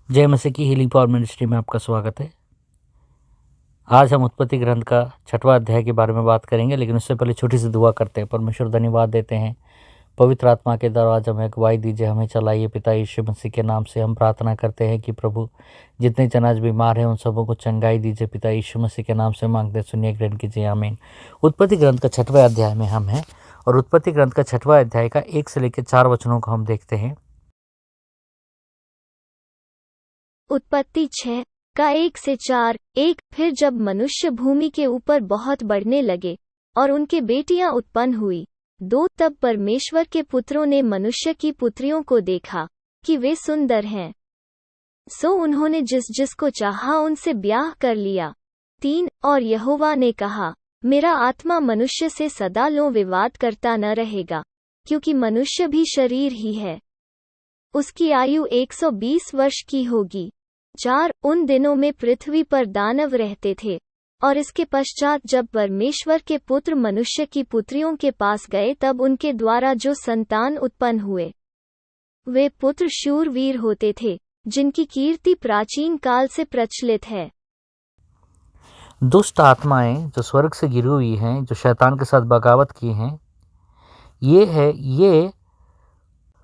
जय मसीह की healing power ministry में आपका स्वागत है। आज हम उत्पत्ति ग्रंथ का 6वां अध्याय के बारे में बात करेंगे, लेकिन उससे पहले छोटी सी दुआ करते हैं। परमेश्वर धन्यवाद देते हैं, पवित्र आत्मा के द्वारा आज हमें अगुवाई दीजिए, हमें चलाइए। पिता यीशु मसीह के नाम से हम प्रार्थना करते हैं कि प्रभु जितने जन आज बीमार हैं उन सबों को चंगाई दीजिए। पिता यीशु मसीह के नाम से मांगते सुनिए, ग्रहण कीजिए, आमीन। उत्पत्ति ग्रंथ का 6वां अध्याय में हम हैं और उत्पत्ति ग्रंथ का 6वां अध्याय का 1 से लेकर 4 वचनों को हम देखते हैं। उत्पत्ति 6 का 1 से 4। फिर जब मनुष्य भूमि के ऊपर बहुत बढ़ने लगे और उनके बेटियां उत्पन्न हुई 2, तब परमेश्वर के पुत्रों ने मनुष्य की पुत्रियों को देखा कि वे सुंदर हैं, सो उन्होंने जिस जिसको चाहा उनसे ब्याह कर लिया। 3 और यहोवा ने कहा, मेरा आत्मा मनुष्य से सदा लो विवाद करता न रहेगा, क्योंकि मनुष्य भी शरीर ही है, उसकी आयु 120 वर्ष की होगी। 4 उन दिनों में पृथ्वी पर दानव रहते थे, और इसके पश्चात जब परमेश्वर के पुत्र मनुष्य की पुत्रियों के पास गए तब उनके द्वारा जो संतान उत्पन्न हुए वे पुत्र शूरवीर होते थे, जिनकी कीर्ति प्राचीन काल से प्रचलित है। दुष्ट आत्माएं जो स्वर्ग से गिरी हुई हैं, जो शैतान के साथ बगावत की हैं,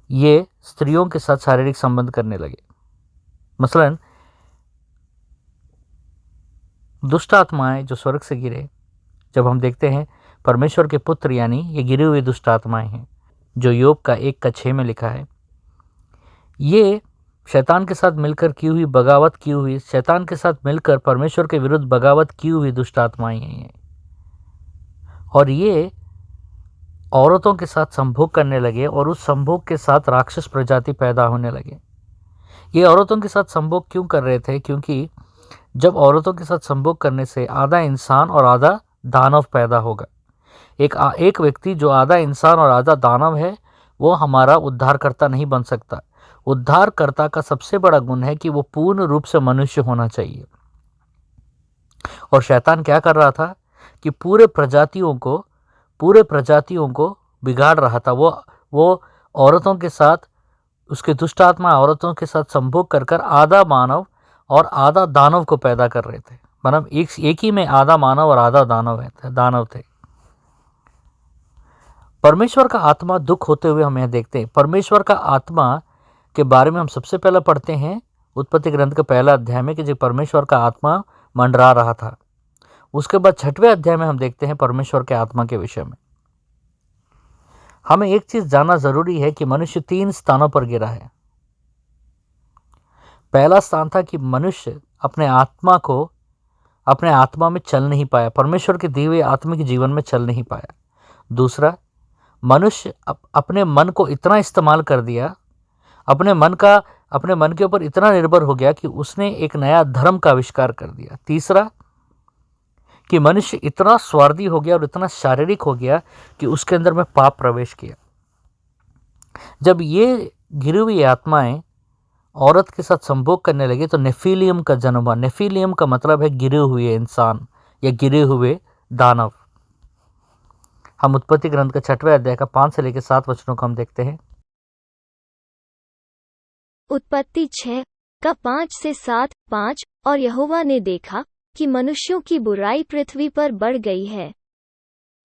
ये स्त्रियों के साथ शारीरिक संबंध करने लगे। मसलन दुष्ट आत्माएं जो स्वर्ग से गिरे, जब हम देखते हैं परमेश्वर के पुत्र यानी ये गिरी हुई दुष्ट आत्माएं हैं, जो योग का 1:6 में लिखा है। ये शैतान के साथ मिलकर की हुई बगावत की हुई, शैतान के साथ मिलकर परमेश्वर के विरुद्ध बगावत की हुई दुष्ट आत्माएं हैं। और ये औरतों के साथ संभोग करने लगे और उस संभोग के साथ राक्षस प्रजाति पैदा होने लगे। ये औरतों के साथ संभोग क्यों कर रहे थे? क्योंकि जब औरतों के साथ संभोग करने से आधा इंसान और आधा दानव पैदा होगा। एक व्यक्ति जो आधा इंसान और आधा दानव है, वो हमारा उद्धारकर्ता नहीं बन सकता। उद्धारकर्ता का सबसे बड़ा गुण है कि वो पूर्ण रूप से मनुष्य होना चाहिए। और शैतान क्या कर रहा था कि पूरे प्रजातियों को बिगाड़ रहा था। वो औरतों के साथ, उसके दुष्ट आत्मा औरतों के साथ संभोग कर आधा मानव और आधा दानव को पैदा कर रहे थे। मतलब एक ही में आधा मानव और आधा दानव थे। परमेश्वर का आत्मा दुख होते हुए हम यह देखते हैं। परमेश्वर का आत्मा के बारे में हम सबसे पहले पढ़ते हैं उत्पत्ति ग्रंथ के 1 अध्याय में कि जब परमेश्वर का आत्मा मंडरा रहा था। उसके बाद 6वें अध्याय में हम देखते हैं परमेश्वर के आत्मा के विषय में। हमें एक चीज जानना जरूरी है कि मनुष्य 3 स्थानों पर गिरा है। पहला स्थान था कि मनुष्य अपने आत्मा में चल नहीं पाया, परमेश्वर के दिए हुए आत्मिक जीवन में चल नहीं पाया। दूसरा, मनुष्य अपने मन को इतना इस्तेमाल कर दिया, अपने मन के ऊपर इतना निर्भर हो गया कि उसने एक नया धर्म का आविष्कार कर दिया। तीसरा, कि मनुष्य इतना स्वार्थी हो गया और इतना शारीरिक हो गया कि उसके अंदर में पाप प्रवेश किया। जब ये गिरी हुई आत्माएं औरत के साथ संभोग करने लगे तो नेफिलियम का जन्म हुआ। नेफिलियम का मतलब है गिरे हुए इंसान या गिरे हुए दानव। हम उत्पत्ति ग्रंथ का 6वें अध्याय का 5 से लेकर 7 वचनों को हम देखते हैं। उत्पत्ति 6 का 5 से 7। 5 और यहोवा ने देखा कि मनुष्यों की बुराई पृथ्वी पर बढ़ गई है,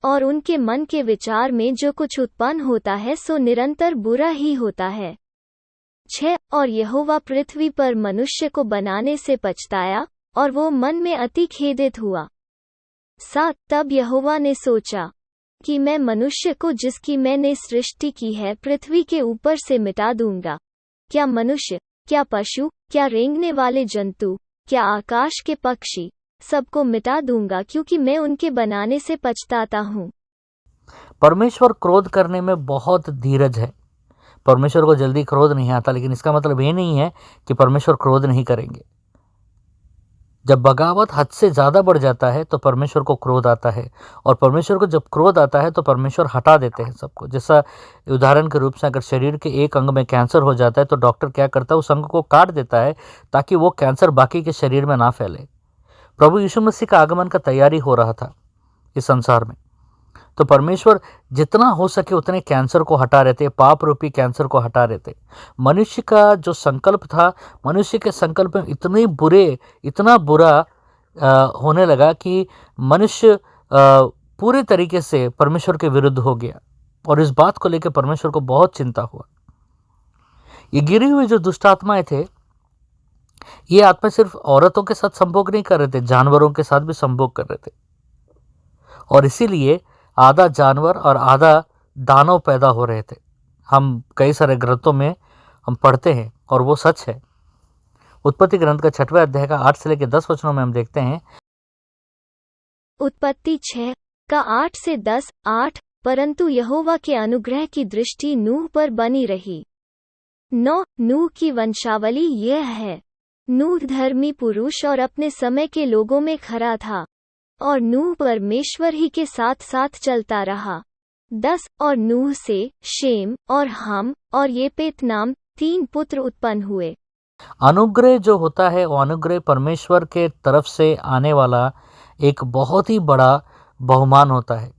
और उनके मन के विचार में जो कुछ उत्पन्न होता है सो निरंतर बुरा ही होता है। 6 और यहोवा पृथ्वी पर मनुष्य को बनाने से पछताया और वो मन में अति खेदित हुआ। 7 तब यहोवा ने सोचा कि मैं मनुष्य को जिसकी मैंने सृष्टि की है पृथ्वी के ऊपर से मिटा दूंगा, क्या मनुष्य, क्या पशु, क्या रेंगने वाले जंतु, क्या आकाश के पक्षी, सबको मिटा दूंगा, क्योंकि मैं उनके बनाने से पछताता हूँ। परमेश्वर क्रोध करने में बहुत धीरज है। परमेश्वर को जल्दी क्रोध नहीं आता, लेकिन इसका मतलब ये नहीं है कि परमेश्वर क्रोध नहीं करेंगे। जब बगावत हद से ज़्यादा बढ़ जाता है तो परमेश्वर को क्रोध आता है, और परमेश्वर को जब क्रोध आता है तो परमेश्वर हटा देते हैं सबको। जैसा उदाहरण के रूप से अगर शरीर के एक अंग में कैंसर हो जाता है तो डॉक्टर क्या करता है, उस अंग को काट देता है ताकि वो कैंसर बाकी के शरीर में ना फैले। प्रभु यीशु मसीह का आगमन का तैयारी हो रहा था इस संसार में, तो परमेश्वर जितना हो सके उतने कैंसर को हटा रहे थे, पाप रूपी कैंसर को हटा रहे थे। मनुष्य का जो संकल्प था, मनुष्य के संकल्प में इतना बुरा होने लगा कि मनुष्य पूरे तरीके से परमेश्वर के विरुद्ध हो गया, और इस बात को लेकर परमेश्वर को बहुत चिंता हुआ। ये गिरी हुई जो दुष्ट आत्माएं थे, ये आत्मा सिर्फ औरतों के साथ संभोग नहीं कर रहे थे, जानवरों के साथ भी संभोग कर रहे थे, और इसीलिए आधा जानवर और आधा दानव पैदा हो रहे थे। हम कई सारे ग्रंथों में हम पढ़ते हैं और वो सच है। उत्पत्ति ग्रंथ का 6वें अध्याय का 8 से लेकर 10 वचनों में हम देखते हैं। उत्पत्ति 6 का 8 से 10, 8। परंतु यहोवा के अनुग्रह की दृष्टि नूह पर बनी रही। 9 नूह की वंशावली यह है। नूह धर्मी पुरुष और अपने समय के लोगों में खरा था, और नूह परमेश्वर ही के साथ साथ चलता रहा। 10 और नूह से शेम और हम और येपेत नाम 3 पुत्र उत्पन्न हुए। अनुग्रह जो होता है, वो अनुग्रह परमेश्वर के तरफ से आने वाला एक बहुत ही बड़ा बहुमान होता है।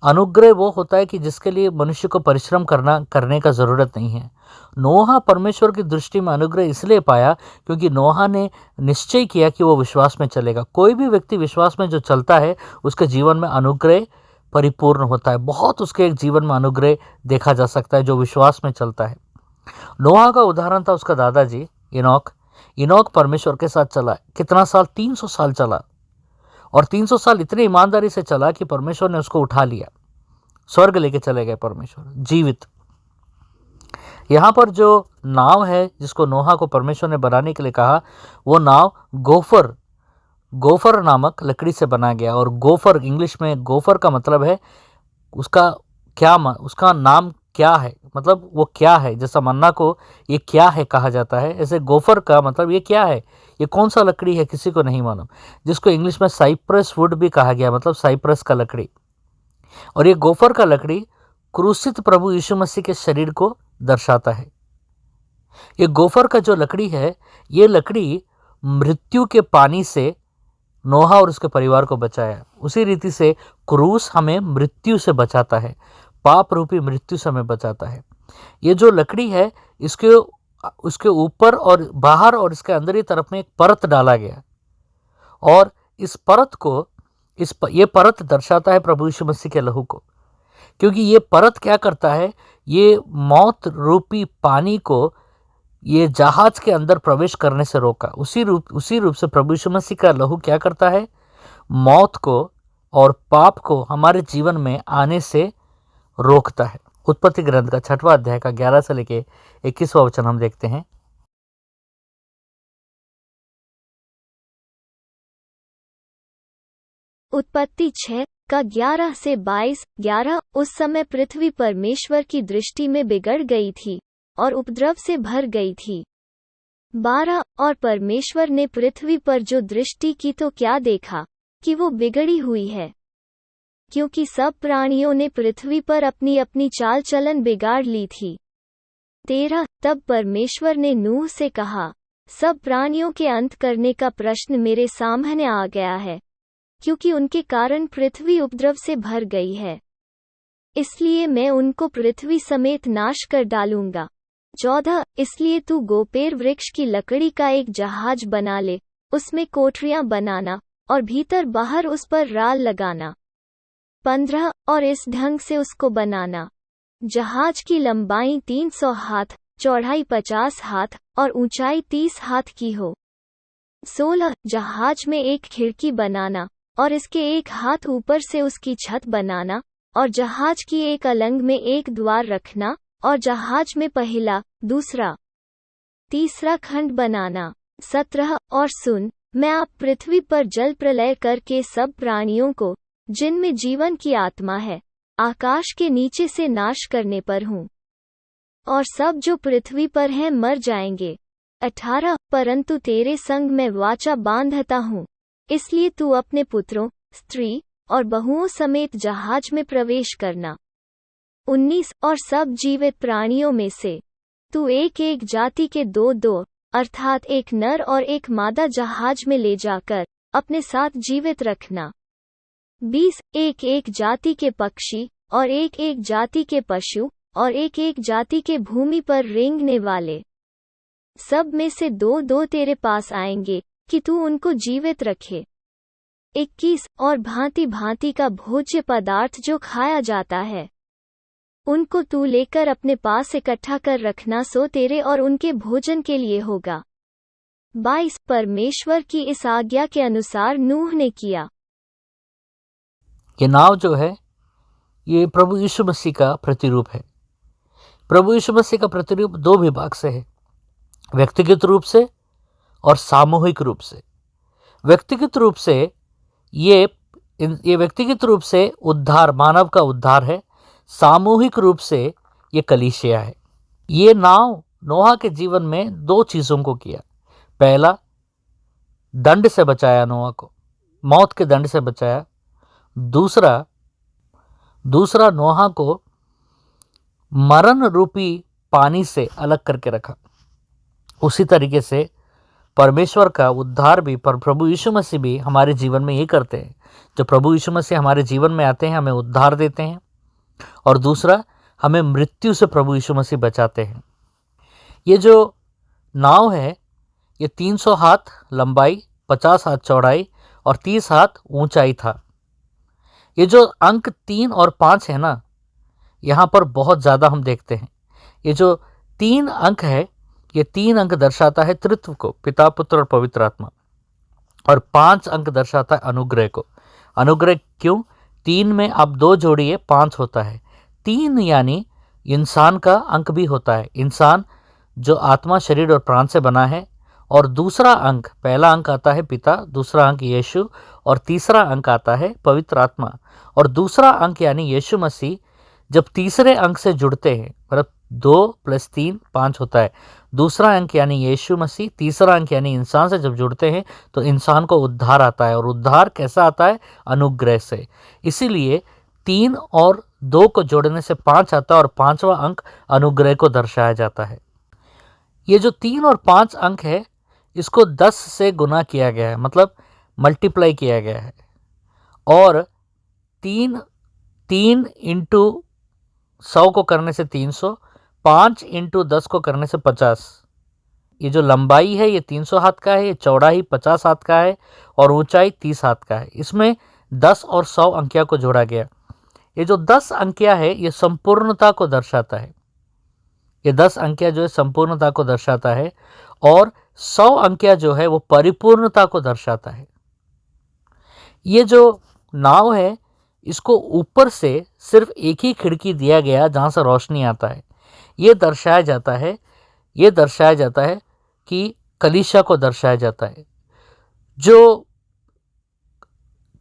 अनुग्रह वो होता है कि जिसके लिए मनुष्य को परिश्रम करने का ज़रूरत नहीं है। नोहा परमेश्वर की दृष्टि में अनुग्रह इसलिए पाया क्योंकि नोहा ने निश्चय किया कि वो विश्वास में चलेगा। कोई भी व्यक्ति विश्वास में जो चलता है, उसके जीवन में अनुग्रह परिपूर्ण होता है। बहुत उसके एक जीवन में अनुग्रह देखा जा सकता है जो विश्वास में चलता है। नोहा का उदाहरण था उसका दादाजी इनोक परमेश्वर के साथ चला। कितना साल? 300 साल चला, और 300 साल इतनी ईमानदारी से चला कि परमेश्वर ने उसको उठा लिया, स्वर्ग लेके चले गए परमेश्वर जीवित। यहाँ पर जो नाव है जिसको नोहा को परमेश्वर ने बनाने के लिए कहा, वो नाव गोफर नामक लकड़ी से बना गया। और गोफर, इंग्लिश में गोफर का मतलब है उसका नाम क्या है, मतलब वो क्या है। जैसा मन्ना को ये क्या है कहा जाता है, ऐसे गोफर का मतलब ये क्या है, ये कौन सा लकड़ी है, किसी को नहीं मालूम, जिसको इंग्लिश में साइप्रस वुड भी कहा गया, मतलब साइप्रस का लकड़ी। और ये गोफर का लकड़ी क्रूसित प्रभु यीशु मसीह के शरीर को दर्शाता है। ये गोफर का जो लकड़ी है, ये लकड़ी मृत्यु के पानी से नोहा और उसके परिवार को बचाया। उसी रीति से क्रूस हमें मृत्यु से बचाता है, पाप रूपी मृत्यु से हमें बचाता है। ये जो लकड़ी है, उसके ऊपर और बाहर और इसके अंदर की तरफ में एक परत डाला गया, और इस परत को ये परत दर्शाता है प्रभु यीशु मसीह के लहू को। क्योंकि ये परत क्या करता है, ये मौत रूपी पानी को ये जहाज के अंदर प्रवेश करने से रोका। उसी रूप से प्रभु यीशु मसीह का लहू क्या करता है, मौत को और पाप को हमारे जीवन में आने से रोकता है। उत्पत्ति ग्रंथ का 6वां अध्याय का 11 से लेके 21वां वचन हम देखते हैं। उत्पत्ति 6 का 11 से 22। 11 उस समय पृथ्वी परमेश्वर की दृष्टि में बिगड़ गई थी और उपद्रव से भर गई थी। 12 और परमेश्वर ने पृथ्वी पर जो दृष्टि की तो क्या देखा कि वो बिगड़ी हुई है, क्योंकि सब प्राणियों ने पृथ्वी पर अपनी अपनी चाल चलन बिगाड़ ली थी। 13 तब परमेश्वर ने नूह से कहा, सब प्राणियों के अंत करने का प्रश्न मेरे सामने आ गया है, क्योंकि उनके कारण पृथ्वी उपद्रव से भर गई है, इसलिए मैं उनको पृथ्वी समेत नाश कर डालूंगा। 14 इसलिए तू गोपेर वृक्ष की लकड़ी का एक जहाज बना ले, उसमें कोठरियां बनाना और भीतर बाहर उस पर राल लगाना। 15 और इस ढंग से उसको बनाना, जहाज की लंबाई 300 हाथ, चौड़ाई 50 हाथ और ऊंचाई 30 हाथ की हो। 16 जहाज में एक खिड़की बनाना और इसके एक हाथ ऊपर से उसकी छत बनाना, और जहाज की एक अलंग में एक द्वार रखना, और जहाज में पहला, दूसरा, तीसरा खंड बनाना। 17 और सुन, मैं आप पृथ्वी पर जल प्रलय करके सब प्राणियों को जिनमें जीवन की आत्मा है आकाश के नीचे से नाश करने पर हूँ, और सब जो पृथ्वी पर हैं मर जाएंगे। 18 परंतु तेरे संग मैं वाचा बांधता हूँ, इसलिए तू अपने पुत्रों, स्त्री और बहुओं समेत जहाज में प्रवेश करना। 19 और सब जीवित प्राणियों में से तू एक एक जाति के 2-2 अर्थात एक नर और एक मादा जहाज में ले जाकर अपने साथ जीवित रखना। 20 एक एक जाति के पक्षी और एक एक जाति के पशु और एक एक जाति के भूमि पर रेंगने वाले, सब में से दो दो तेरे पास आएंगे कि तू उनको जीवित रखे। 21 और भांति भांति का भोज्य पदार्थ जो खाया जाता है, उनको तू लेकर अपने पास इकट्ठा कर रखना, सो तेरे और उनके भोजन के लिए होगा। 22 परमेश्वर की इस आज्ञा के अनुसार नूह ने किया। ये नाव जो है ये प्रभु यीशु मसीह का प्रतिरूप है। प्रभु यीशु मसीह का प्रतिरूप दो विभाग से है, व्यक्तिगत रूप से और सामूहिक रूप से। व्यक्तिगत रूप से ये व्यक्तिगत रूप से उद्धार, मानव का उद्धार है। सामूहिक रूप से ये कलीसिया है। ये नाव नोहा के जीवन में दो चीज़ों को किया। पहला, दंड से बचाया, नोहा को मौत के दंड से बचाया। दूसरा नोहा को मरण रूपी पानी से अलग करके रखा। उसी तरीके से परमेश्वर का उद्धार भी, पर प्रभु यीशु मसीह भी हमारे जीवन में ये करते हैं। जब प्रभु यीशु मसीह हमारे जीवन में आते हैं, हमें उद्धार देते हैं, और दूसरा, हमें मृत्यु से प्रभु यीशु मसीह बचाते हैं। ये जो नाव है ये 300 हाथ लंबाई, 50 हाथ चौड़ाई और 30 हाथ ऊंचाई था। ये जो अंक 3 और 5 है ना, यहाँ पर बहुत ज़्यादा हम देखते हैं। ये जो 3 अंक है, ये 3 अंक दर्शाता है त्रित्व को, पिता, पुत्र और पवित्र आत्मा, और 5 अंक दर्शाता है अनुग्रह को। अनुग्रह क्यों? 3 में अब 2 जोड़िए, 5 होता है। 3 यानी इंसान का अंक भी होता है, इंसान जो आत्मा, शरीर और प्राण से बना है। और दूसरा अंक, पहला अंक आता है पिता, दूसरा अंक यीशु, और तीसरा अंक आता है पवित्र आत्मा। और दूसरा अंक यानी यीशु मसीह जब तीसरे अंक से जुड़ते हैं, मतलब 2 + 3 5 होता है। दूसरा अंक यानी यीशु मसीह, तीसरा अंक यानी इंसान से जब जुड़ते हैं तो इंसान को उद्धार आता है। और उद्धार कैसा आता है? अनुग्रह से। इसीलिए 3 और 2 को जोड़ने से 5 आता है, और 5वां अंक अनुग्रह को दर्शाया जाता है। ये जो 3 और 5 अंक है, इसको 10 से गुना किया गया है, मतलब मल्टीप्लाई किया गया है। और 3 × 100 को करने से 300, 5 × 10 को करने से 50। ये जो लंबाई है ये 300 हाथ का है, ये चौड़ाई 50 हाथ का है, और ऊंचाई 30 हाथ का है। इसमें 10 और 100 अंकिया को जोड़ा गया। ये जो 10 अंकिया है ये संपूर्णता को दर्शाता है। ये 10 अंकिया जो है संपूर्णता को दर्शाता है, और 100 अंकिया जो है वो परिपूर्णता को दर्शाता है। ये जो नाव है, इसको ऊपर से सिर्फ एक ही खिड़की दिया गया जहाँ से रोशनी आता है। ये दर्शाया जाता है कि कलीसिया को दर्शाया जाता है। जो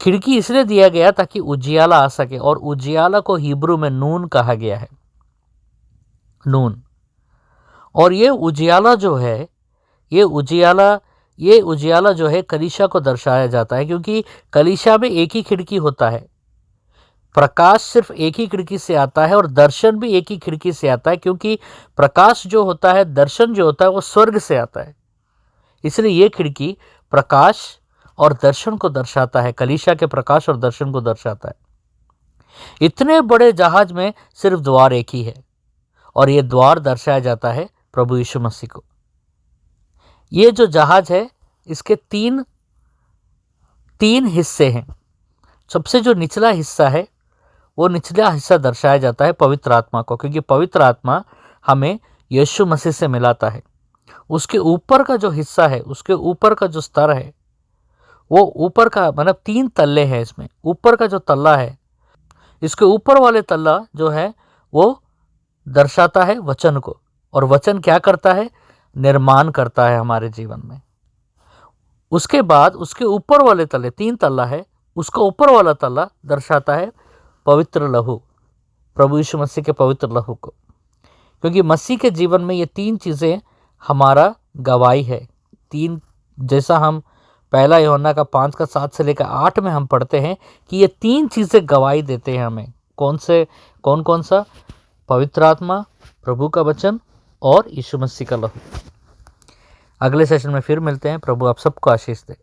खिड़की इसलिए दिया गया ताकि उजियाला आ सके, और उजियाला को हिब्रू में नून कहा गया है, नून। और ये उजियाला जो है कलीसिया को दर्शाया जाता है, क्योंकि कलीसिया में एक ही खिड़की होता है। प्रकाश सिर्फ एक ही खिड़की से आता है, और दर्शन भी एक ही खिड़की से आता है, क्योंकि प्रकाश जो होता है, दर्शन जो होता है, वो स्वर्ग से आता है। इसलिए ये खिड़की प्रकाश और दर्शन को दर्शाता है, कलीसिया के प्रकाश और दर्शन को दर्शाता है। इतने बड़े जहाज में सिर्फ द्वार एक ही है, और ये द्वार दर्शाया जाता है प्रभु यीशु मसीह को। ये जो जहाज है, इसके तीन हिस्से हैं। सबसे जो निचला हिस्सा है, वो निचला हिस्सा दर्शाया जाता है पवित्र आत्मा को, क्योंकि पवित्र आत्मा हमें यीशु मसीह से मिलाता है। उसके ऊपर का जो हिस्सा है, उसके ऊपर का जो स्तर है, वो ऊपर का, मतलब 3 तल्ले हैं इसमें। ऊपर का जो तल्ला है, इसके ऊपर वाले तल्ला जो है वो दर्शाता है वचन को, और वचन क्या करता है? निर्माण करता है हमारे जीवन में। उसके बाद उसके ऊपर वाले तल्ले, 3 तल्ला है, उसका ऊपर वाला तल्ला दर्शाता है पवित्र लहू, प्रभु यीशु मसीह के पवित्र लहू को। क्योंकि मसीह के जीवन में ये 3 चीज़ें हमारा गवाही है। 3, जैसा हम 1 यूहन्ना 5 का 7 से लेकर 8 में हम पढ़ते हैं कि ये 3 चीज़ें गवाही देते हैं हमें। कौन सा? पवित्र आत्मा, प्रभु का वचन और यीशु मसीह का लहू। अगले सेशन में फिर मिलते हैं। प्रभु आप सबको आशीष दे।